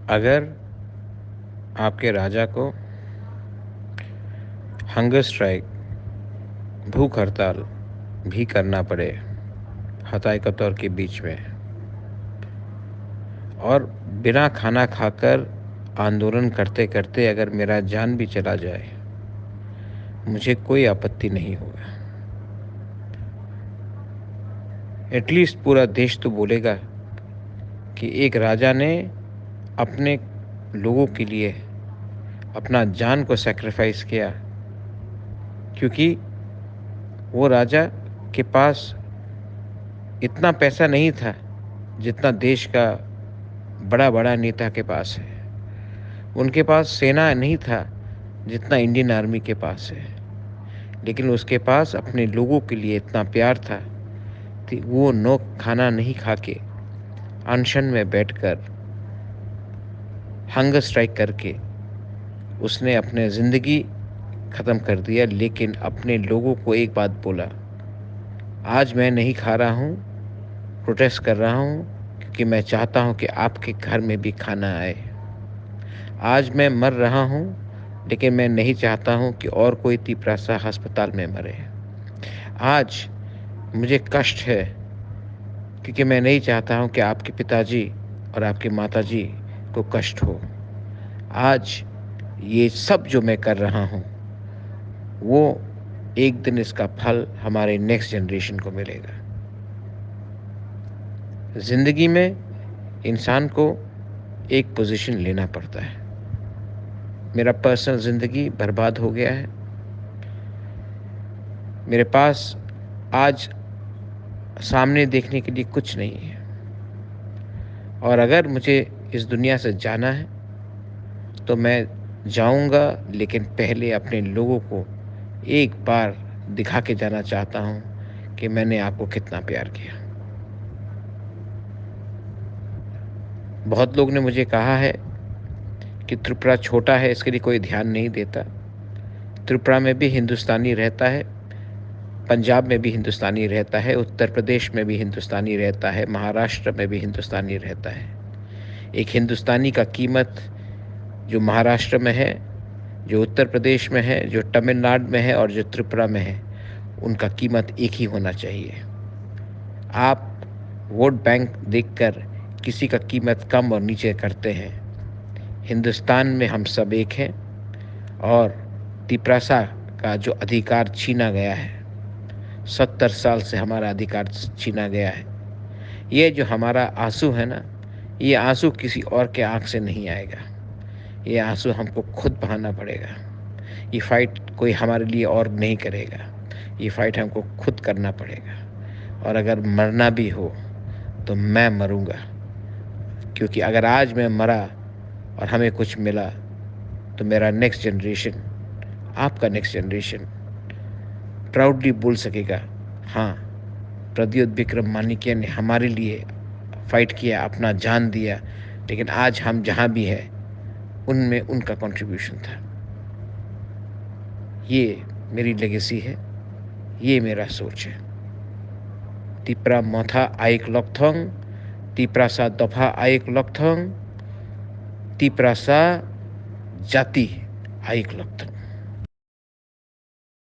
अगर आपके राजा को हंगर स्ट्राइक, भूख हड़ताल भी करना पड़े हताई कतौर के बीच में, और बिना खाना खाकर आंदोलन करते करते अगर मेरा जान भी चला जाए, मुझे कोई आपत्ति नहीं होगा। एटलीस्ट पूरा देश तो बोलेगा कि एक राजा ने अपने लोगों के लिए अपना जान को सैक्रिफाइस किया, क्योंकि वो राजा के पास इतना पैसा नहीं था जितना देश का बड़ा बड़ा नेता के पास है। उनके पास सेना नहीं था जितना इंडियन आर्मी के पास है, लेकिन उसके पास अपने लोगों के लिए इतना प्यार था कि वो नो खाना नहीं खा के अनशन में बैठकर हंगर स्ट्राइक करके उसने अपने ज़िंदगी ख़त्म कर दिया। लेकिन अपने लोगों को एक बात बोला, आज मैं नहीं खा रहा हूँ, प्रोटेस्ट कर रहा हूँ, क्योंकि मैं चाहता हूँ कि आपके घर में भी खाना आए। आज मैं मर रहा हूँ, लेकिन मैं नहीं चाहता हूँ कि और कोई तिपरासा अस्पताल में मरे। आज मुझे कष्ट है, क्योंकि मैं नहीं चाहता हूँ कि आपके पिताजी और आपकी माताजी को कष्ट हो। आज ये सब जो मैं कर रहा हूँ, वो एक दिन इसका फल हमारे नेक्स्ट जनरेशन को मिलेगा। ज़िंदगी में इंसान को एक पोजीशन लेना पड़ता है। मेरा पर्सनल ज़िंदगी बर्बाद हो गया है। मेरे पास आज सामने देखने के लिए कुछ नहीं है, और अगर मुझे इस दुनिया से जाना है तो मैं जाऊंगा, लेकिन पहले अपने लोगों को एक बार दिखा के जाना चाहता हूं कि मैंने आपको कितना प्यार किया। बहुत लोग ने मुझे कहा है कि त्रिपुरा छोटा है, इसके लिए कोई ध्यान नहीं देता। त्रिपुरा में भी हिंदुस्तानी रहता है, पंजाब में भी हिंदुस्तानी रहता है, उत्तर प्रदेश में भी हिंदुस्तानी रहता है, महाराष्ट्र में भी हिंदुस्तानी रहता है। एक हिंदुस्तानी का कीमत जो महाराष्ट्र में है, जो उत्तर प्रदेश में है, जो तमिलनाडु में है और जो त्रिपुरा में है, उनका कीमत एक ही होना चाहिए। आप वोट बैंक देखकर किसी का कीमत कम और नीचे करते हैं। हिंदुस्तान में हम सब एक हैं, और तिपरासा का जो अधिकार छीना गया है, 70 साल से हमारा अधिकार छीना गया है। ये जो हमारा आंसू है ना, ये आंसू किसी और के आंख से नहीं आएगा। ये आंसू हमको खुद बहाना पड़ेगा। ये फाइट कोई हमारे लिए और नहीं करेगा, ये फाइट हमको खुद करना पड़ेगा। और अगर मरना भी हो तो मैं मरूंगा, क्योंकि अगर आज मैं मरा और हमें कुछ मिला तो मेरा नेक्स्ट जनरेशन, आपका नेक्स्ट जनरेशन प्राउडली बोल सकेगा, हाँ, प्रद्योत विक्रम मानिक्य ने हमारे लिए फाइट किया, अपना जान दिया, लेकिन आज हम जहाँ भी हैं उनमें उनका कंट्रीब्यूशन था। ये मेरी लेगेसी है, ये मेरा सोच है। तिप्रा मथा आइक लकथोंग, तिप्रासा दफा आइक लकथोंग, तिप्रासा जाति आइक लकथोंग।